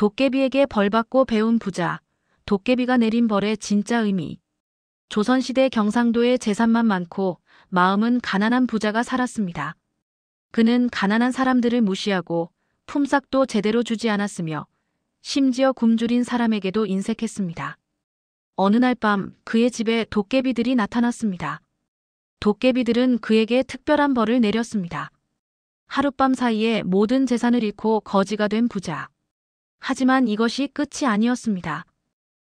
도깨비에게 벌받고 배운 부자, 도깨비가 내린 벌의 진짜 의미. 조선시대 경상도에 재산만 많고 마음은 가난한 부자가 살았습니다. 그는 가난한 사람들을 무시하고 품삯도 제대로 주지 않았으며 심지어 굶주린 사람에게도 인색했습니다. 어느 날 밤 그의 집에 도깨비들이 나타났습니다. 도깨비들은 그에게 특별한 벌을 내렸습니다. 하룻밤 사이에 모든 재산을 잃고 거지가 된 부자. 하지만 이것이 끝이 아니었습니다.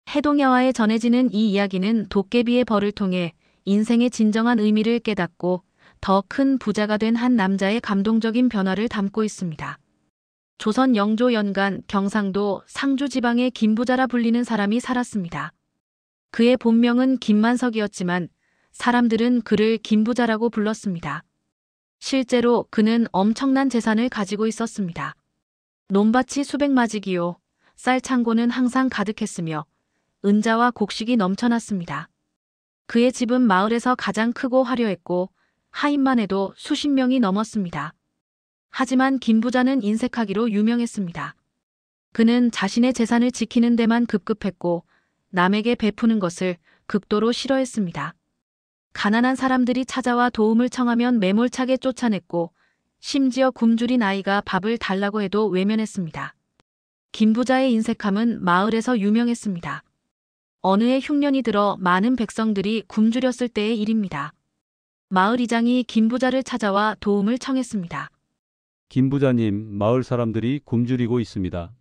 해동야화에 전해지는 이 이야기는 도깨비의 벌을 통해 인생의 진정한 의미를 깨닫고 더 큰 부자가 된 한 남자의 감동적인 변화를 담고 있습니다. 조선 영조 연간 경상도 상주 지방의 김부자라 불리는 사람이 살았습니다. 그의 본명은 김만석이었지만 사람들은 그를 김부자라고 불렀습니다. 실제로 그는 엄청난 재산을 가지고 있었습니다. 논밭이 수백마지기요, 쌀 창고는 항상 가득했으며 은자와 곡식이 넘쳐났습니다. 그의 집은 마을에서 가장 크고 화려했고 하인만 해도 수십 명이 넘었습니다. 하지만 김부자는 인색하기로 유명했습니다. 그는 자신의 재산을 지키는 데만 급급했고 남에게 베푸는 것을 극도로 싫어했습니다. 가난한 사람들이 찾아와 도움을 청하면 매몰차게 쫓아냈고 심지어 굶주린 아이가 밥을 달라고 해도 외면했습니다. 김부자의 인색함은 마을에서 유명했습니다. 어느 해 흉년이 들어 많은 백성들이 굶주렸을 때의 일입니다. 마을 이장이 김부자를 찾아와 도움을 청했습니다. 김부자님, 마을 사람들이 굶주리고 있습니다.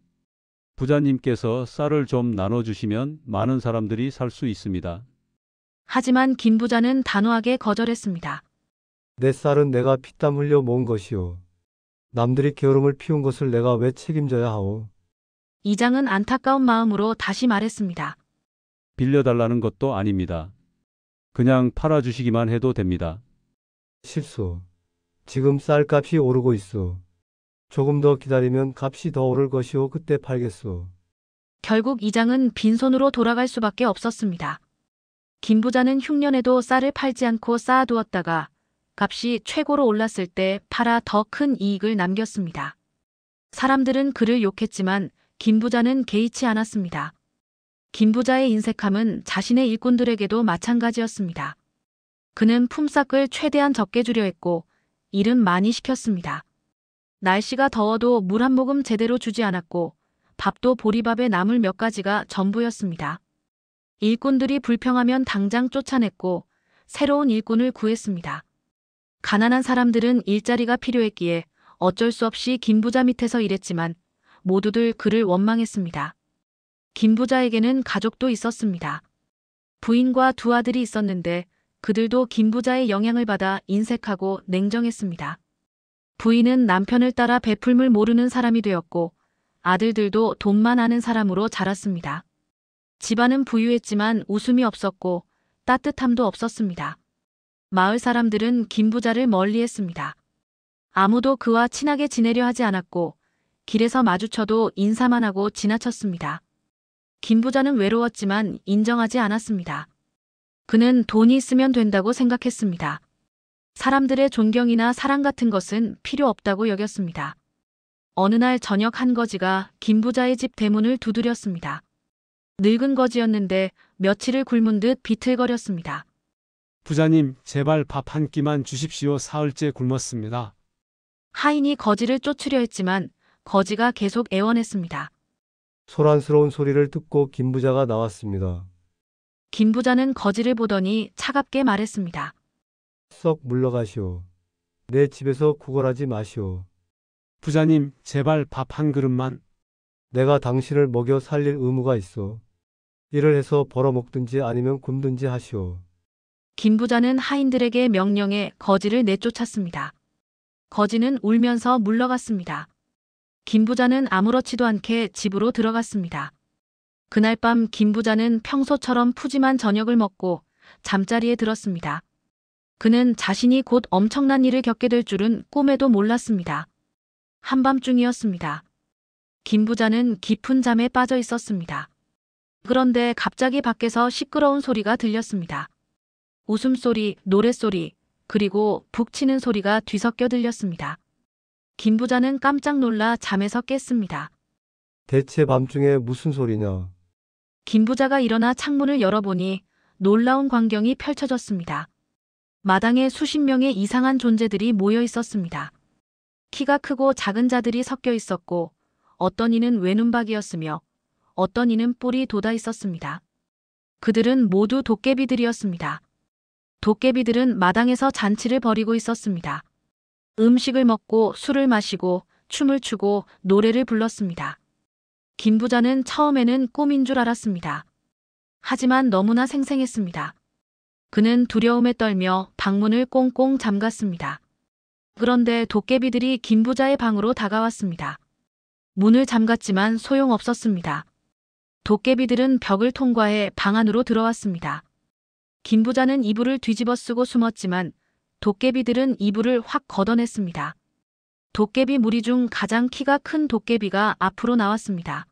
부자님께서 쌀을 좀 나눠주시면 많은 사람들이 살 수 있습니다. 하지만 김부자는 단호하게 거절했습니다. 내 쌀은 내가 피땀 흘려 모은 것이오. 남들이 게으름을 피운 것을 내가 왜 책임져야 하오. 이장은 안타까운 마음으로 다시 말했습니다. 빌려달라는 것도 아닙니다. 그냥 팔아주시기만 해도 됩니다. 실소. 지금 쌀값이 오르고 있어. 조금 더 기다리면 값이 더 오를 것이오. 그때 팔겠소. 결국 이장은 빈손으로 돌아갈 수밖에 없었습니다. 김부자는 흉년에도 쌀을 팔지 않고 쌓아두었다가 값이 최고로 올랐을 때 팔아 더 큰 이익을 남겼습니다. 사람들은 그를 욕했지만 김부자는 개의치 않았습니다. 김부자의 인색함은 자신의 일꾼들에게도 마찬가지였습니다. 그는 품삯을 최대한 적게 주려 했고 일은 많이 시켰습니다. 날씨가 더워도 물 한 모금 제대로 주지 않았고 밥도 보리밥에 나물 몇 가지가 전부였습니다. 일꾼들이 불평하면 당장 쫓아냈고 새로운 일꾼을 구했습니다. 가난한 사람들은 일자리가 필요했기에 어쩔 수 없이 김부자 밑에서 일했지만 모두들 그를 원망했습니다. 김부자에게는 가족도 있었습니다. 부인과 두 아들이 있었는데 그들도 김부자의 영향을 받아 인색하고 냉정했습니다. 부인은 남편을 따라 베풀물 모르는 사람이 되었고 아들들도 돈만 아는 사람으로 자랐습니다. 집안은 부유했지만 웃음이 없었고 따뜻함도 없었습니다. 마을 사람들은 김부자를 멀리했습니다. 아무도 그와 친하게 지내려 하지 않았고 길에서 마주쳐도 인사만 하고 지나쳤습니다. 김부자는 외로웠지만 인정하지 않았습니다. 그는 돈이 있으면 된다고 생각했습니다. 사람들의 존경이나 사랑 같은 것은 필요 없다고 여겼습니다. 어느 날 저녁 한 거지가 김부자의 집 대문을 두드렸습니다. 늙은 거지였는데 며칠을 굶은 듯 비틀거렸습니다. 부자님, 제발 밥 한 끼만 주십시오. 사흘째 굶었습니다. 하인이 거지를 쫓으려 했지만 거지가 계속 애원했습니다. 소란스러운 소리를 듣고 김부자가 나왔습니다. 김부자는 거지를 보더니 차갑게 말했습니다. 썩 물러가시오. 내 집에서 구걸하지 마시오. 부자님, 제발 밥 한 그릇만. 내가 당신을 먹여 살릴 의무가 있어. 일을 해서 벌어먹든지 아니면 굶든지 하시오. 김부자는 하인들에게 명령해 거지를 내쫓았습니다. 거지는 울면서 물러갔습니다. 김부자는 아무렇지도 않게 집으로 들어갔습니다. 그날 밤 김부자는 평소처럼 푸짐한 저녁을 먹고 잠자리에 들었습니다. 그는 자신이 곧 엄청난 일을 겪게 될 줄은 꿈에도 몰랐습니다. 한밤중이었습니다. 김부자는 깊은 잠에 빠져 있었습니다. 그런데 갑자기 밖에서 시끄러운 소리가 들렸습니다. 웃음소리, 노랫소리, 그리고 북치는 소리가 뒤섞여 들렸습니다. 김부자는 깜짝 놀라 잠에서 깼습니다. 대체 밤중에 무슨 소리냐? 김 부자가 일어나 창문을 열어보니 놀라운 광경이 펼쳐졌습니다. 마당에 수십 명의 이상한 존재들이 모여 있었습니다. 키가 크고 작은 자들이 섞여 있었고 어떤 이는 외눈박이였으며 어떤 이는 뿔이 돋아 있었습니다. 그들은 모두 도깨비들이었습니다. 도깨비들은 마당에서 잔치를 벌이고 있었습니다. 음식을 먹고 술을 마시고 춤을 추고 노래를 불렀습니다. 김 부자는 처음에는 꿈인 줄 알았습니다. 하지만 너무나 생생했습니다. 그는 두려움에 떨며 방문을 꽁꽁 잠갔습니다. 그런데 도깨비들이 김 부자의 방으로 다가왔습니다. 문을 잠갔지만 소용없었습니다. 도깨비들은 벽을 통과해 방 안으로 들어왔습니다. 김 부자는 이불을 뒤집어 쓰고 숨었지만 도깨비들은 이불을 확 걷어냈습니다. 도깨비 무리 중 가장 키가 큰 도깨비가 앞으로 나왔습니다.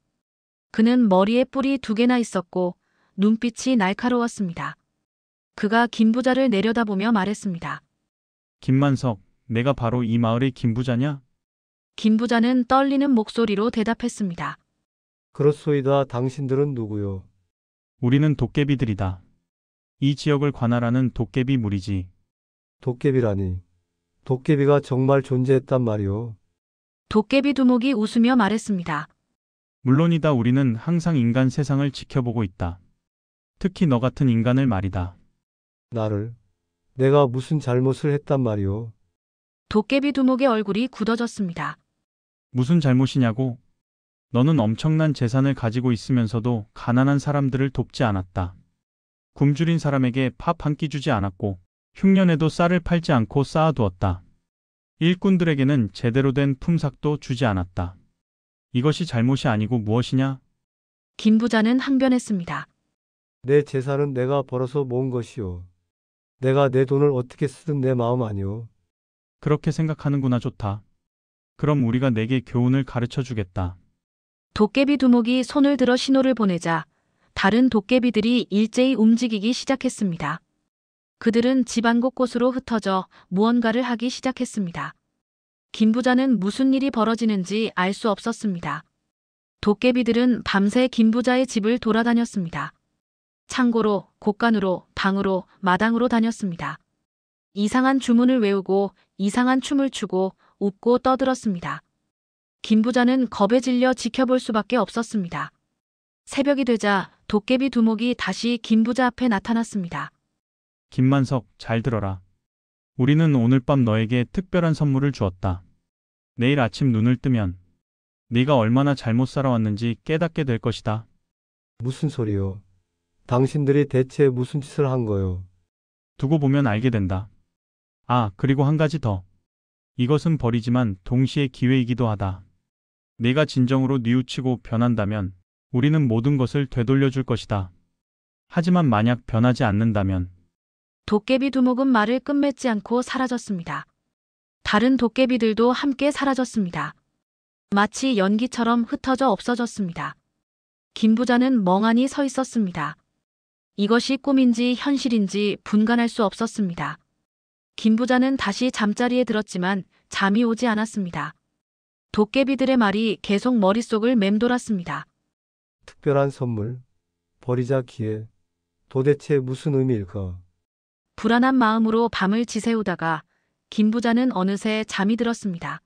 그는 머리에 뿔이 2개나 있었고 눈빛이 날카로웠습니다. 그가 김 부자를 내려다보며 말했습니다. 김만석, 내가 바로 이 마을의 김 부자냐? 김 부자는 떨리는 목소리로 대답했습니다. 그렇소이다. 당신들은 누구요? 우리는 도깨비들이다. 이 지역을 관할하는 도깨비 무리지. 도깨비라니. 도깨비가 정말 존재했단 말이오. 도깨비 두목이 웃으며 말했습니다. 물론이다. 우리는 항상 인간 세상을 지켜보고 있다. 특히 너 같은 인간을 말이다. 나를. 내가 무슨 잘못을 했단 말이오. 도깨비 두목의 얼굴이 굳어졌습니다. 무슨 잘못이냐고? 너는 엄청난 재산을 가지고 있으면서도 가난한 사람들을 돕지 않았다. 굶주린 사람에게 밥 한 끼 주지 않았고 흉년에도 쌀을 팔지 않고 쌓아두었다. 일꾼들에게는 제대로 된 품삯도 주지 않았다. 이것이 잘못이 아니고 무엇이냐? 김 부자는 항변했습니다. 내 재산은 내가 벌어서 모은 것이오. 내가 내 돈을 어떻게 쓰든 내 마음 아니오. 그렇게 생각하는구나. 좋다. 그럼 우리가 내게 교훈을 가르쳐 주겠다. 도깨비 두목이 손을 들어 신호를 보내자 다른 도깨비들이 일제히 움직이기 시작했습니다. 그들은 집안 곳곳으로 흩어져 무언가를 하기 시작했습니다. 김 부자는 무슨 일이 벌어지는지 알 수 없었습니다. 도깨비들은 밤새 김 부자의 집을 돌아다녔습니다. 창고로, 곳간으로, 방으로, 마당으로 다녔습니다. 이상한 주문을 외우고 이상한 춤을 추고 웃고 떠들었습니다. 김 부자는 겁에 질려 지켜볼 수밖에 없었습니다. 새벽이 되자 도깨비 두목이 다시 김 부자 앞에 나타났습니다. 김만석, 잘 들어라. 우리는 오늘 밤 너에게 특별한 선물을 주었다. 내일 아침 눈을 뜨면 네가 얼마나 잘못 살아왔는지 깨닫게 될 것이다. 무슨 소리요? 당신들이 대체 무슨 짓을 한 거요? 두고 보면 알게 된다. 아, 그리고 한 가지 더. 이것은 벌이지만 동시에 기회이기도 하다. 네가 진정으로 뉘우치고 변한다면 우리는 모든 것을 되돌려 줄 것이다. 하지만 만약 변하지 않는다면 도깨비 두목은 말을 끝맺지 않고 사라졌습니다. 다른 도깨비들도 함께 사라졌습니다. 마치 연기처럼 흩어져 없어졌습니다. 김 부자는 멍하니 서 있었습니다. 이것이 꿈인지 현실인지 분간할 수 없었습니다. 김 부자는 다시 잠자리에 들었지만 잠이 오지 않았습니다. 도깨비들의 말이 계속 머릿속을 맴돌았습니다. 특별한 선물? 버리자 기회? 도대체 무슨 의미일까? 불안한 마음으로 밤을 지새우다가 김 부자는 어느새 잠이 들었습니다.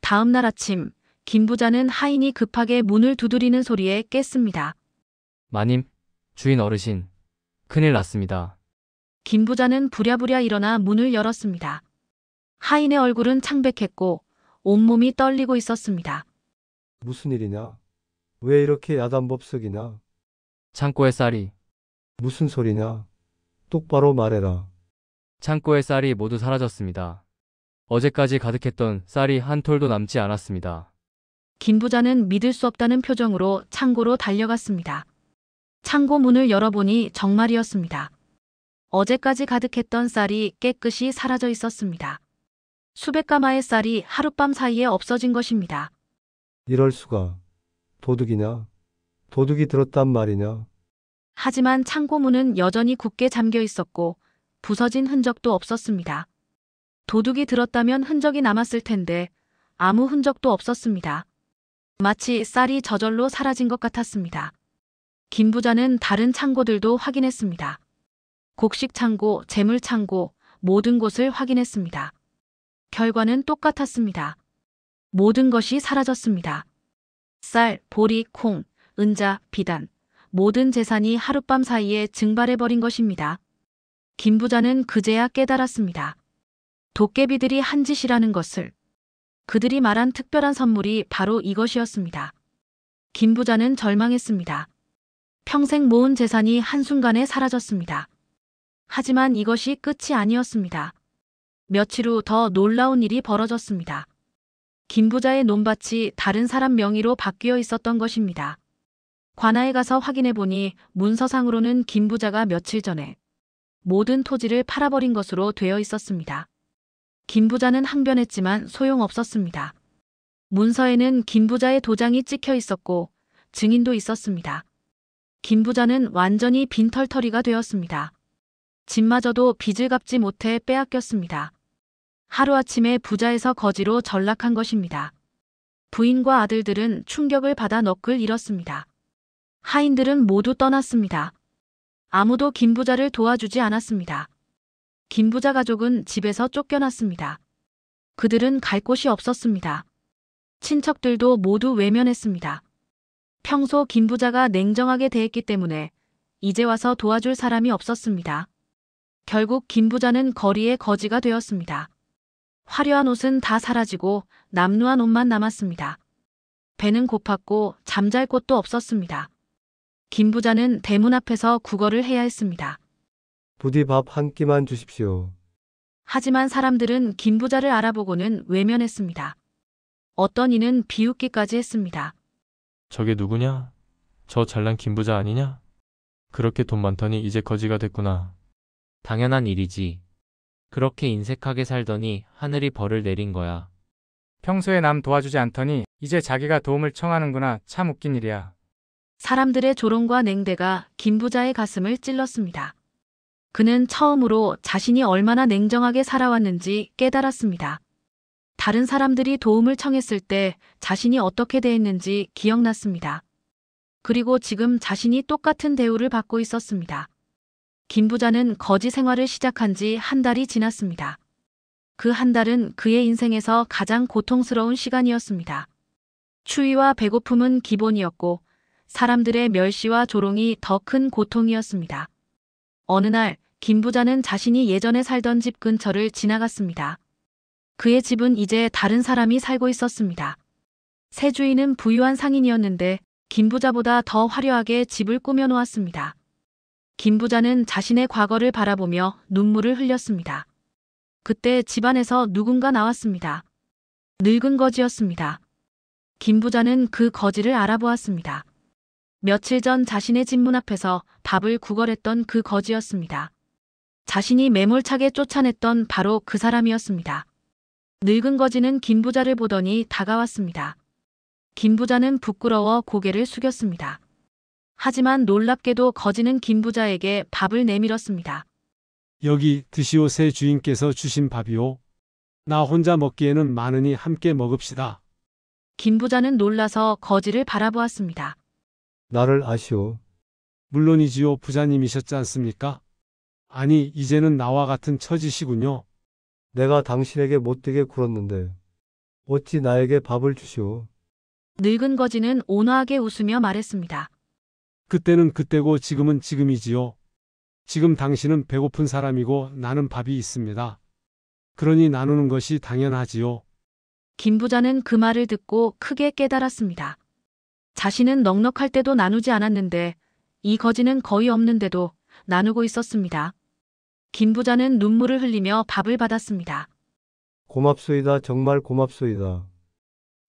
다음 날 아침 김 부자는 하인이 급하게 문을 두드리는 소리에 깼습니다. 마님, 주인 어르신, 큰일 났습니다. 김 부자는 부랴부랴 일어나 문을 열었습니다. 하인의 얼굴은 창백했고 온몸이 떨리고 있었습니다. 무슨 일이냐? 왜 이렇게 야단법석이냐? 창고의 쌀이, 무슨 소리냐? 똑바로 말해라. 창고의 쌀이 모두 사라졌습니다. 어제까지 가득했던 쌀이 한 톨도 남지 않았습니다. 김 부자는 믿을 수 없다는 표정으로 창고로 달려갔습니다. 창고 문을 열어보니 정말이었습니다. 어제까지 가득했던 쌀이 깨끗이 사라져 있었습니다. 수백 가마의 쌀이 하룻밤 사이에 없어진 것입니다. 이럴 수가. 도둑이냐? 도둑이 들었단 말이냐? 하지만 창고 문은 여전히 굳게 잠겨 있었고 부서진 흔적도 없었습니다. 도둑이 들었다면 흔적이 남았을 텐데 아무 흔적도 없었습니다. 마치 쌀이 저절로 사라진 것 같았습니다. 김 부자는 다른 창고들도 확인했습니다. 곡식 창고, 재물 창고, 모든 곳을 확인했습니다. 결과는 똑같았습니다. 모든 것이 사라졌습니다. 쌀, 보리, 콩, 은자, 비단, 모든 재산이 하룻밤 사이에 증발해버린 것입니다. 김 부자는 그제야 깨달았습니다. 도깨비들이 한 짓이라는 것을. 그들이 말한 특별한 선물이 바로 이것이었습니다. 김 부자는 절망했습니다. 평생 모은 재산이 한순간에 사라졌습니다. 하지만 이것이 끝이 아니었습니다. 며칠 후 더 놀라운 일이 벌어졌습니다. 김 부자의 논밭이 다른 사람 명의로 바뀌어 있었던 것입니다. 관아에 가서 확인해 보니 문서상으로는 김 부자가 며칠 전에 모든 토지를 팔아버린 것으로 되어 있었습니다. 김 부자는 항변했지만 소용없었습니다. 문서에는 김 부자의 도장이 찍혀 있었고 증인도 있었습니다. 김 부자는 완전히 빈털터리가 되었습니다. 집마저도 빚을 갚지 못해 빼앗겼습니다. 하루아침에 부자에서 거지로 전락한 것입니다. 부인과 아들들은 충격을 받아 넋을 잃었습니다. 하인들은 모두 떠났습니다. 아무도 김 부자를 도와주지 않았습니다. 김 부자 가족은 집에서 쫓겨났습니다. 그들은 갈 곳이 없었습니다. 친척들도 모두 외면했습니다. 평소 김 부자가 냉정하게 대했기 때문에 이제 와서 도와줄 사람이 없었습니다. 결국 김 부자는 거리의 거지가 되었습니다. 화려한 옷은 다 사라지고 남루한 옷만 남았습니다. 배는 고팠고 잠잘 곳도 없었습니다. 김 부자는 대문 앞에서 구걸을 해야 했습니다. 부디 밥 한 끼만 주십시오. 하지만 사람들은 김 부자를 알아보고는 외면했습니다. 어떤 이는 비웃기까지 했습니다. 저게 누구냐? 저 잘난 김부자 아니냐? 그렇게 돈 많더니 이제 거지가 됐구나. 당연한 일이지. 그렇게 인색하게 살더니 하늘이 벌을 내린 거야. 평소에 남 도와주지 않더니 이제 자기가 도움을 청하는구나. 참 웃긴 일이야. 사람들의 조롱과 냉대가 김 부자의 가슴을 찔렀습니다. 그는 처음으로 자신이 얼마나 냉정하게 살아왔는지 깨달았습니다. 다른 사람들이 도움을 청했을 때 자신이 어떻게 대했는지 기억났습니다. 그리고 지금 자신이 똑같은 대우를 받고 있었습니다. 김 부자는 거지 생활을 시작한 지 한 달이 지났습니다. 그 한 달은 그의 인생에서 가장 고통스러운 시간이었습니다. 추위와 배고픔은 기본이었고 사람들의 멸시와 조롱이 더 큰 고통이었습니다. 어느 날 김 부자는 자신이 예전에 살던 집 근처를 지나갔습니다. 그의 집은 이제 다른 사람이 살고 있었습니다. 새 주인은 부유한 상인이었는데 김 부자보다 더 화려하게 집을 꾸며놓았습니다. 김 부자는 자신의 과거를 바라보며 눈물을 흘렸습니다. 그때 집안에서 누군가 나왔습니다. 늙은 거지였습니다. 김 부자는 그 거지를 알아보았습니다. 며칠 전 자신의 집 문 앞에서 밥을 구걸했던 그 거지였습니다. 자신이 매몰차게 쫓아냈던 바로 그 사람이었습니다. 늙은 거지는 김 부자를 보더니 다가왔습니다. 김 부자는 부끄러워 고개를 숙였습니다. 하지만 놀랍게도 거지는 김 부자에게 밥을 내밀었습니다. 여기 드시오. 새 주인께서 주신 밥이오. 나 혼자 먹기에는 많으니 함께 먹읍시다. 김 부자는 놀라서 거지를 바라보았습니다. 나를 아시오. 물론이지요. 부자님이셨지 않습니까? 아니, 이제는 나와 같은 처지시군요. 내가 당신에게 못되게 굴었는데 어찌 나에게 밥을 주시오. 늙은 거지는 온화하게 웃으며 말했습니다. 그때는 그때고 지금은 지금이지요. 지금 당신은 배고픈 사람이고 나는 밥이 있습니다. 그러니 나누는 것이 당연하지요. 김 부자는 그 말을 듣고 크게 깨달았습니다. 자신은 넉넉할 때도 나누지 않았는데 이 거지는 거의 없는데도 나누고 있었습니다. 김 부자는 눈물을 흘리며 밥을 받았습니다. 고맙소이다. 정말 고맙소이다.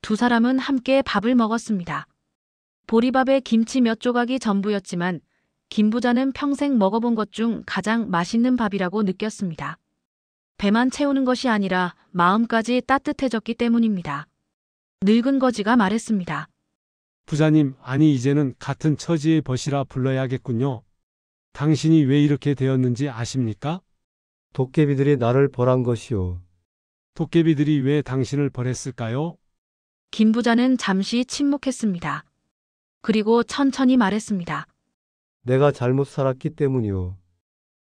두 사람은 함께 밥을 먹었습니다. 보리밥에 김치 몇 조각이 전부였지만 김 부자는 평생 먹어본 것 중 가장 맛있는 밥이라고 느꼈습니다. 배만 채우는 것이 아니라 마음까지 따뜻해졌기 때문입니다. 늙은 거지가 말했습니다. 부자님, 아니 이제는 같은 처지의 벗이라 불러야겠군요. 당신이 왜 이렇게 되었는지 아십니까? 도깨비들이 나를 벌한 것이오. 도깨비들이 왜 당신을 벌했을까요? 김 부자는 잠시 침묵했습니다. 그리고 천천히 말했습니다. 내가 잘못 살았기 때문이요.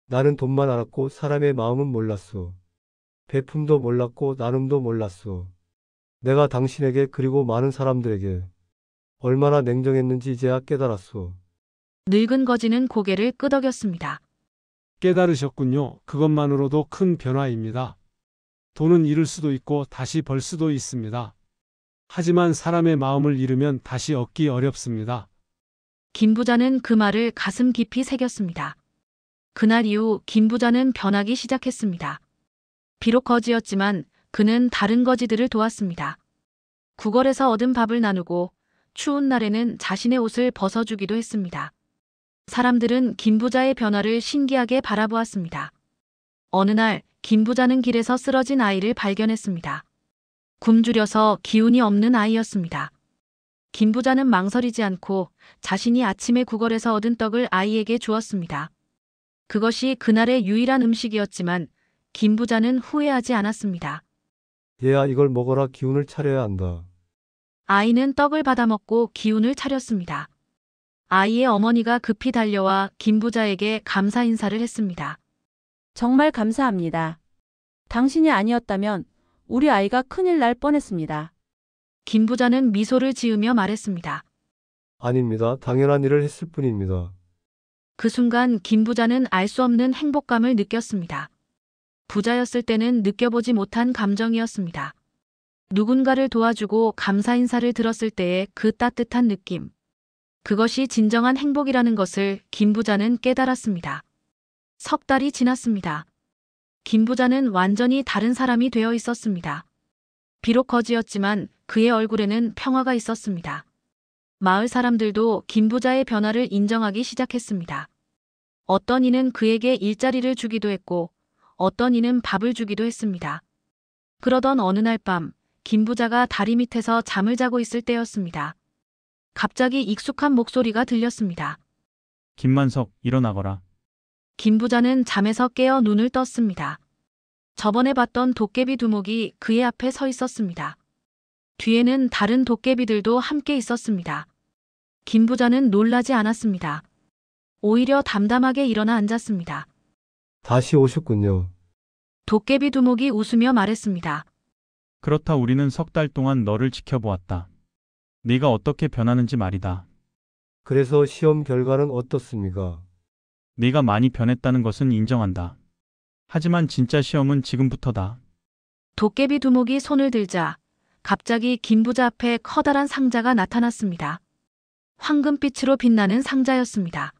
나는 돈만 알았고 사람의 마음은 몰랐소. 베품도 몰랐고 나눔도 몰랐소. 내가 당신에게 그리고 많은 사람들에게 얼마나 냉정했는지 이제야 깨달았소. 늙은 거지는 고개를 끄덕였습니다. 깨달으셨군요. 그것만으로도 큰 변화입니다. 돈은 잃을 수도 있고 다시 벌 수도 있습니다. 하지만 사람의 마음을 잃으면 다시 얻기 어렵습니다. 김 부자는 그 말을 가슴 깊이 새겼습니다. 그날 이후 김 부자는 변하기 시작했습니다. 비록 거지였지만 그는 다른 거지들을 도왔습니다. 구걸에서 얻은 밥을 나누고 추운 날에는 자신의 옷을 벗어주기도 했습니다. 사람들은 김 부자의 변화를 신기하게 바라보았습니다. 어느 날 김 부자는 길에서 쓰러진 아이를 발견했습니다. 굶주려서 기운이 없는 아이였습니다. 김 부자는 망설이지 않고 자신이 아침에 구걸에서 얻은 떡을 아이에게 주었습니다. 그것이 그날의 유일한 음식이었지만 김 부자는 후회하지 않았습니다. 얘야, 이걸 먹어라. 기운을 차려야 한다. 아이는 떡을 받아먹고 기운을 차렸습니다. 아이의 어머니가 급히 달려와 김 부자에게 감사 인사를 했습니다. 정말 감사합니다. 당신이 아니었다면 우리 아이가 큰일 날 뻔했습니다. 김 부자는 미소를 지으며 말했습니다. 아닙니다. 당연한 일을 했을 뿐입니다. 그 순간 김 부자는 알 수 없는 행복감을 느꼈습니다. 부자였을 때는 느껴보지 못한 감정이었습니다. 누군가를 도와주고 감사 인사를 들었을 때의 그 따뜻한 느낌. 그것이 진정한 행복이라는 것을 김 부자는 깨달았습니다. 석 달이 지났습니다. 김 부자는 완전히 다른 사람이 되어 있었습니다. 비록 거지였지만 그의 얼굴에는 평화가 있었습니다. 마을 사람들도 김 부자의 변화를 인정하기 시작했습니다. 어떤 이는 그에게 일자리를 주기도 했고 어떤 이는 밥을 주기도 했습니다. 그러던 어느 날 밤, 김 부자가 다리 밑에서 잠을 자고 있을 때였습니다. 갑자기 익숙한 목소리가 들렸습니다. 김만석, 일어나거라. 김 부자는 잠에서 깨어 눈을 떴습니다. 저번에 봤던 도깨비 두목이 그의 앞에 서 있었습니다. 뒤에는 다른 도깨비들도 함께 있었습니다. 김 부자는 놀라지 않았습니다. 오히려 담담하게 일어나 앉았습니다. 다시 오셨군요. 도깨비 두목이 웃으며 말했습니다. 그렇다 우리는 석 달 동안 너를 지켜보았다. 네가 어떻게 변하는지 말이다. 그래서 시험 결과는 어떻습니까? 네가 많이 변했다는 것은 인정한다. 하지만 진짜 시험은 지금부터다. 도깨비 두목이 손을 들자 갑자기 김 부자 앞에 커다란 상자가 나타났습니다. 황금빛으로 빛나는 상자였습니다.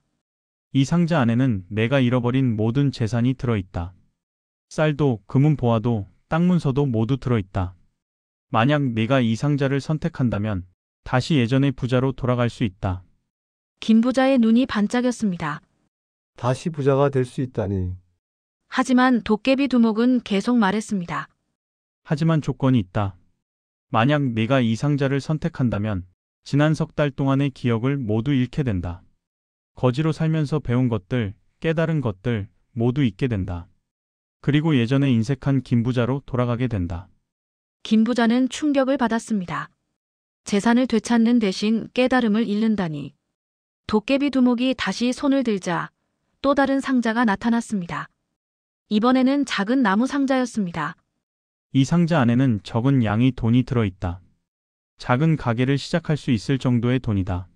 이 상자 안에는 내가 잃어버린 모든 재산이 들어있다. 쌀도, 금은 보화도, 땅 문서도 모두 들어있다. 만약 네가 이 상자를 선택한다면 다시 예전의 부자로 돌아갈 수 있다. 김 부자의 눈이 반짝였습니다. 다시 부자가 될 수 있다니. 하지만 도깨비 두목은 계속 말했습니다. 하지만 조건이 있다. 만약 네가 이 상자를 선택한다면 지난 석 달 동안의 기억을 모두 잃게 된다. 거지로 살면서 배운 것들, 깨달은 것들 모두 잊게 된다. 그리고 예전에 인색한 김부자로 돌아가게 된다. 김 부자는 충격을 받았습니다. 재산을 되찾는 대신 깨달음을 잃는다니. 도깨비 두목이 다시 손을 들자 또 다른 상자가 나타났습니다. 이번에는 작은 나무 상자였습니다. 이 상자 안에는 적은 양의 돈이 들어있다. 작은 가게를 시작할 수 있을 정도의 돈이다.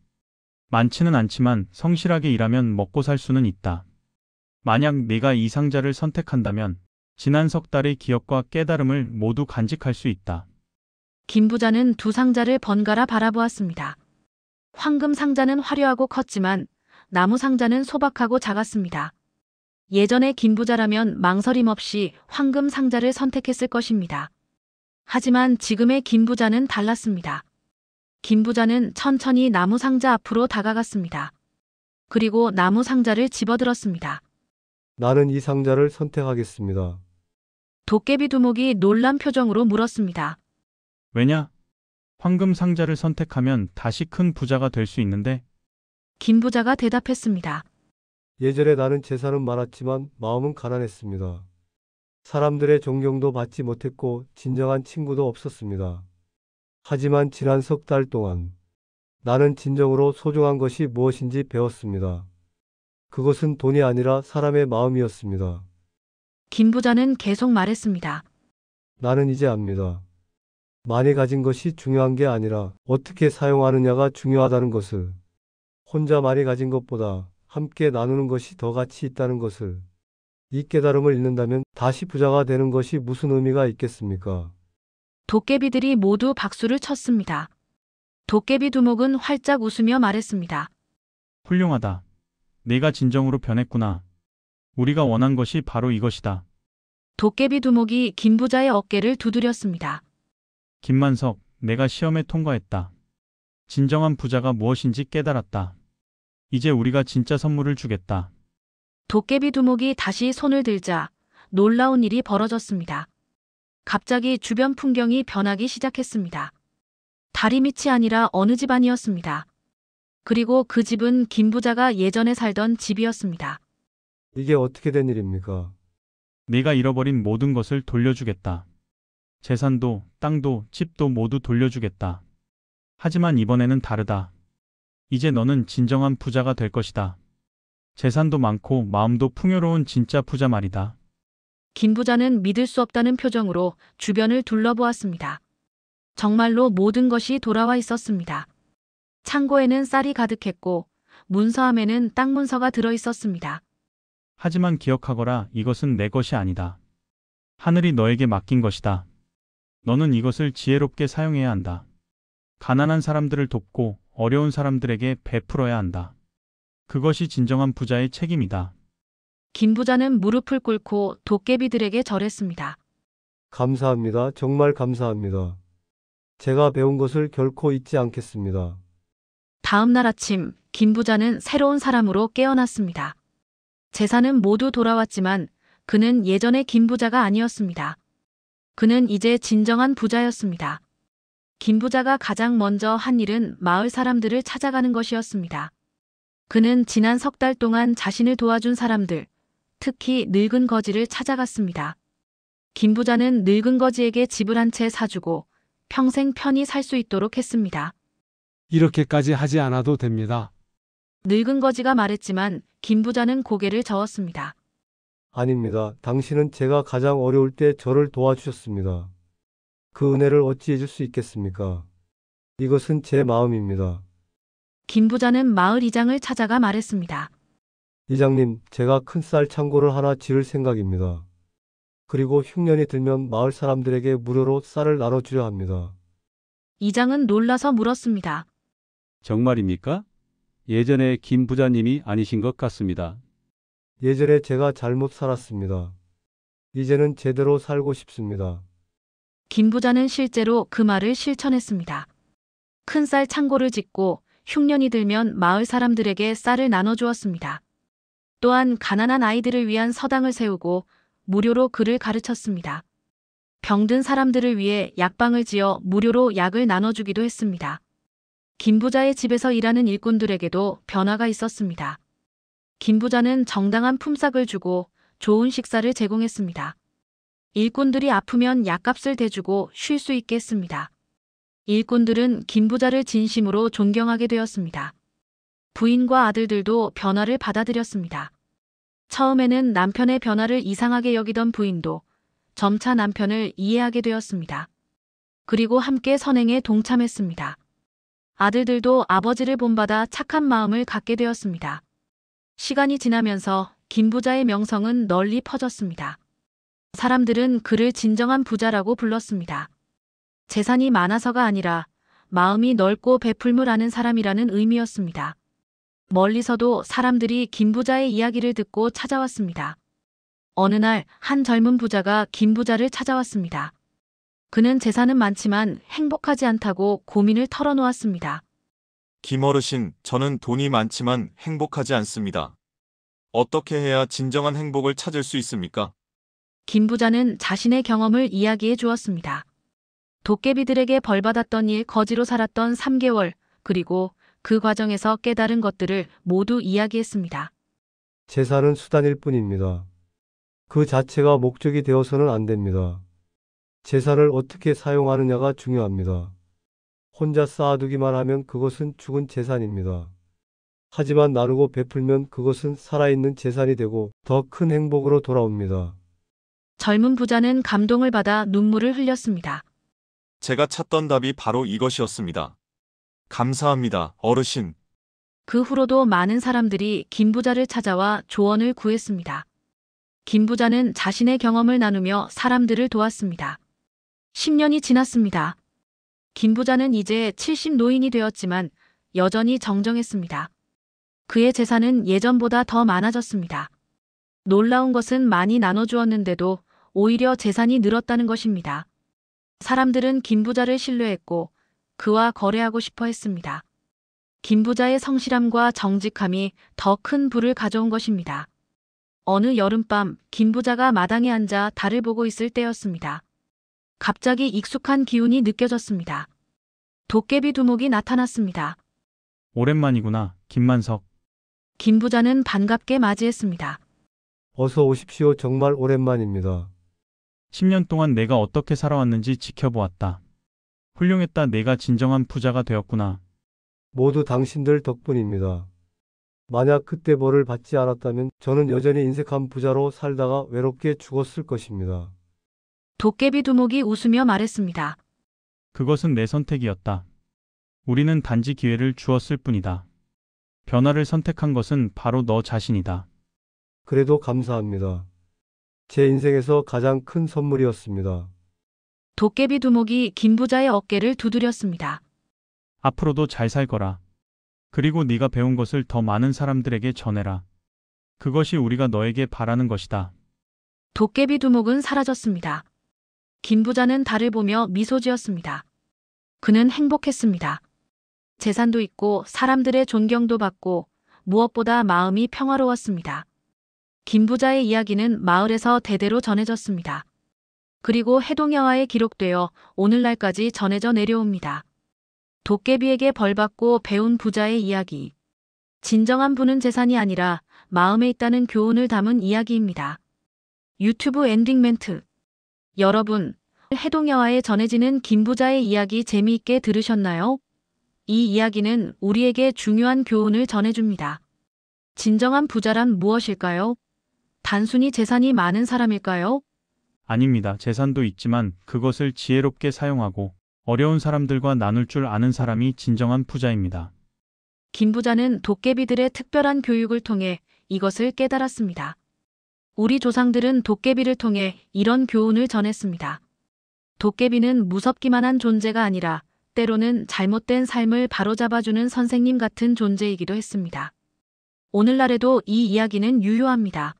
많지는 않지만 성실하게 일하면 먹고 살 수는 있다. 만약 네가 이 상자를 선택한다면 지난 석 달의 기억과 깨달음을 모두 간직할 수 있다. 김 부자는 두 상자를 번갈아 바라보았습니다. 황금 상자는 화려하고 컸지만 나무 상자는 소박하고 작았습니다. 예전의 김 부자라면 망설임 없이 황금 상자를 선택했을 것입니다. 하지만 지금의 김 부자는 달랐습니다. 김 부자는 천천히 나무 상자 앞으로 다가갔습니다. 그리고 나무 상자를 집어들었습니다. 나는 이 상자를 선택하겠습니다. 도깨비 두목이 놀란 표정으로 물었습니다. 왜냐? 황금 상자를 선택하면 다시 큰 부자가 될 수 있는데. 김 부자가 대답했습니다. 예전에 나는 재산은 많았지만 마음은 가난했습니다. 사람들의 존경도 받지 못했고 진정한 친구도 없었습니다. 하지만 지난 석 달 동안 나는 진정으로 소중한 것이 무엇인지 배웠습니다. 그것은 돈이 아니라 사람의 마음이었습니다. 김 부자는 계속 말했습니다. 나는 이제 압니다. 많이 가진 것이 중요한 게 아니라 어떻게 사용하느냐가 중요하다는 것을, 혼자 많이 가진 것보다 함께 나누는 것이 더 가치 있다는 것을, 이 깨달음을 잃는다면 다시 부자가 되는 것이 무슨 의미가 있겠습니까? 도깨비들이 모두 박수를 쳤습니다. 도깨비 두목은 활짝 웃으며 말했습니다. 훌륭하다. 내가 진정으로 변했구나. 우리가 원한 것이 바로 이것이다. 도깨비 두목이 김 부자의 어깨를 두드렸습니다. 김만석, 내가 시험에 통과했다. 진정한 부자가 무엇인지 깨달았다. 이제 우리가 진짜 선물을 주겠다. 도깨비 두목이 다시 손을 들자 놀라운 일이 벌어졌습니다. 갑자기 주변 풍경이 변하기 시작했습니다. 다리 밑이 아니라 어느 집 아니었습니다. 그리고 그 집은 김 부자가 예전에 살던 집이었습니다. 이게 어떻게 된 일입니까? 내가 잃어버린 모든 것을 돌려주겠다. 재산도, 땅도, 집도 모두 돌려주겠다. 하지만 이번에는 다르다. 이제 너는 진정한 부자가 될 것이다. 재산도 많고 마음도 풍요로운 진짜 부자 말이다. 김 부자는 믿을 수 없다는 표정으로 주변을 둘러보았습니다. 정말로 모든 것이 돌아와 있었습니다. 창고에는 쌀이 가득했고 문서함에는 땅 문서가 들어 있었습니다. 하지만 기억하거라, 이것은 내 것이 아니다. 하늘이 너에게 맡긴 것이다. 너는 이것을 지혜롭게 사용해야 한다. 가난한 사람들을 돕고 어려운 사람들에게 베풀어야 한다. 그것이 진정한 부자의 책임이다. 김 부자는 무릎을 꿇고 도깨비들에게 절했습니다. 감사합니다. 정말 감사합니다. 제가 배운 것을 결코 잊지 않겠습니다. 다음 날 아침 김 부자는 새로운 사람으로 깨어났습니다. 재산은 모두 돌아왔지만 그는 예전의 김 부자가 아니었습니다. 그는 이제 진정한 부자였습니다. 김 부자가 가장 먼저 한 일은 마을 사람들을 찾아가는 것이었습니다. 그는 지난 석 달 동안 자신을 도와준 사람들, 특히 늙은 거지를 찾아갔습니다. 김 부자는 늙은 거지에게 집을 한 채 사주고 평생 편히 살 수 있도록 했습니다. 이렇게까지 하지 않아도 됩니다. 늙은 거지가 말했지만 김 부자는 고개를 저었습니다. 아닙니다. 당신은 제가 가장 어려울 때 저를 도와주셨습니다. 그 은혜를 어찌 잊을 수 있겠습니까? 이것은 제 마음입니다. 김 부자는 마을 이장을 찾아가 말했습니다. 이장님, 제가 큰 쌀 창고를 하나 지을 생각입니다. 그리고 흉년이 들면 마을 사람들에게 무료로 쌀을 나눠주려 합니다. 이장은 놀라서 물었습니다. 정말입니까? 예전에 김 부자님이 아니신 것 같습니다. 예전에 제가 잘못 살았습니다. 이제는 제대로 살고 싶습니다. 김 부자는 실제로 그 말을 실천했습니다. 큰 쌀 창고를 짓고 흉년이 들면 마을 사람들에게 쌀을 나눠주었습니다. 또한 가난한 아이들을 위한 서당을 세우고 무료로 글을 가르쳤습니다. 병든 사람들을 위해 약방을 지어 무료로 약을 나눠주기도 했습니다. 김 부자의 집에서 일하는 일꾼들에게도 변화가 있었습니다. 김 부자는 정당한 품삯을 주고 좋은 식사를 제공했습니다. 일꾼들이 아프면 약값을 대주고 쉴 수 있게 했습니다. 일꾼들은 김 부자를 진심으로 존경하게 되었습니다. 부인과 아들들도 변화를 받아들였습니다. 처음에는 남편의 변화를 이상하게 여기던 부인도 점차 남편을 이해하게 되었습니다. 그리고 함께 선행에 동참했습니다. 아들들도 아버지를 본받아 착한 마음을 갖게 되었습니다. 시간이 지나면서 김 부자의 명성은 널리 퍼졌습니다. 사람들은 그를 진정한 부자라고 불렀습니다. 재산이 많아서가 아니라 마음이 넓고 베풀물 아는 사람이라는 의미였습니다. 멀리서도 사람들이 김 부자의 이야기를 듣고 찾아왔습니다. 어느 날 한 젊은 부자가 김 부자를 찾아왔습니다. 그는 재산은 많지만 행복하지 않다고 고민을 털어놓았습니다. 김 어르신, 저는 돈이 많지만 행복하지 않습니다. 어떻게 해야 진정한 행복을 찾을 수 있습니까? 김 부자는 자신의 경험을 이야기해 주었습니다. 도깨비들에게 벌받았던 일, 거지로 살았던 3개월, 그리고 그 과정에서 깨달은 것들을 모두 이야기했습니다. 재산은 수단일 뿐입니다. 그 자체가 목적이 되어서는 안 됩니다. 재산을 어떻게 사용하느냐가 중요합니다. 혼자 쌓아두기만 하면 그것은 죽은 재산입니다. 하지만 나누고 베풀면 그것은 살아있는 재산이 되고 더 큰 행복으로 돌아옵니다. 젊은 부자는 감동을 받아 눈물을 흘렸습니다. 제가 찾던 답이 바로 이것이었습니다. 감사합니다, 어르신. 그 후로도 많은 사람들이 김 부자를 찾아와 조언을 구했습니다. 김 부자는 자신의 경험을 나누며 사람들을 도왔습니다. 10년이 지났습니다. 김 부자는 이제 70 노인이 되었지만 여전히 정정했습니다. 그의 재산은 예전보다 더 많아졌습니다. 놀라운 것은 많이 나눠주었는데도 오히려 재산이 늘었다는 것입니다. 사람들은 김 부자를 신뢰했고 그와 거래하고 싶어 했습니다. 김 부자의 성실함과 정직함이 더 큰 부를 가져온 것입니다. 어느 여름밤 김 부자가 마당에 앉아 달을 보고 있을 때였습니다. 갑자기 익숙한 기운이 느껴졌습니다. 도깨비 두목이 나타났습니다. 오랜만이구나, 김만석. 김 부자는 반갑게 맞이했습니다. 어서 오십시오. 정말 오랜만입니다. 10년 동안 내가 어떻게 살아왔는지 지켜보았다. 훌륭했다. 내가 진정한 부자가 되었구나. 모두 당신들 덕분입니다. 만약 그때 벌을 받지 않았다면 저는 여전히 인색한 부자로 살다가 외롭게 죽었을 것입니다. 도깨비 두목이 웃으며 말했습니다. 그것은 내 선택이었다. 우리는 단지 기회를 주었을 뿐이다. 변화를 선택한 것은 바로 너 자신이다. 그래도 감사합니다. 제 인생에서 가장 큰 선물이었습니다. 도깨비 두목이 김 부자의 어깨를 두드렸습니다. 앞으로도 잘 살 거라. 그리고 네가 배운 것을 더 많은 사람들에게 전해라. 그것이 우리가 너에게 바라는 것이다. 도깨비 두목은 사라졌습니다. 김 부자는 달을 보며 미소 지었습니다. 그는 행복했습니다. 재산도 있고 사람들의 존경도 받고 무엇보다 마음이 평화로웠습니다. 김 부자의 이야기는 마을에서 대대로 전해졌습니다. 그리고 해동야화에 기록되어 오늘날까지 전해져 내려옵니다. 도깨비에게 벌받고 배운 부자의 이야기. 진정한 부는 재산이 아니라 마음에 있다는 교훈을 담은 이야기입니다. 유튜브 엔딩 멘트. 여러분, 해동야화에 전해지는 김 부자의 이야기 재미있게 들으셨나요? 이 이야기는 우리에게 중요한 교훈을 전해줍니다. 진정한 부자란 무엇일까요? 단순히 재산이 많은 사람일까요? 아닙니다. 재산도 있지만 그것을 지혜롭게 사용하고 어려운 사람들과 나눌 줄 아는 사람이 진정한 부자입니다. 김 부자는 도깨비들의 특별한 교육을 통해 이것을 깨달았습니다. 우리 조상들은 도깨비를 통해 이런 교훈을 전했습니다. 도깨비는 무섭기만 한 존재가 아니라 때로는 잘못된 삶을 바로잡아주는 선생님 같은 존재이기도 했습니다. 오늘날에도 이 이야기는 유효합니다.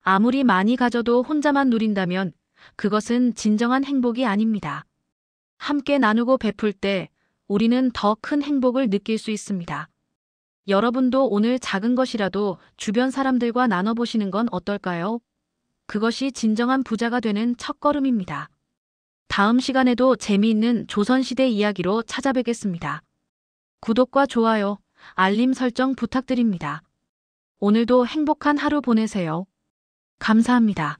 아무리 많이 가져도 혼자만 누린다면 그것은 진정한 행복이 아닙니다. 함께 나누고 베풀 때 우리는 더 큰 행복을 느낄 수 있습니다. 여러분도 오늘 작은 것이라도 주변 사람들과 나눠보시는 건 어떨까요? 그것이 진정한 부자가 되는 첫걸음입니다. 다음 시간에도 재미있는 조선시대 이야기로 찾아뵙겠습니다. 구독과 좋아요, 알림 설정 부탁드립니다. 오늘도 행복한 하루 보내세요. 감사합니다.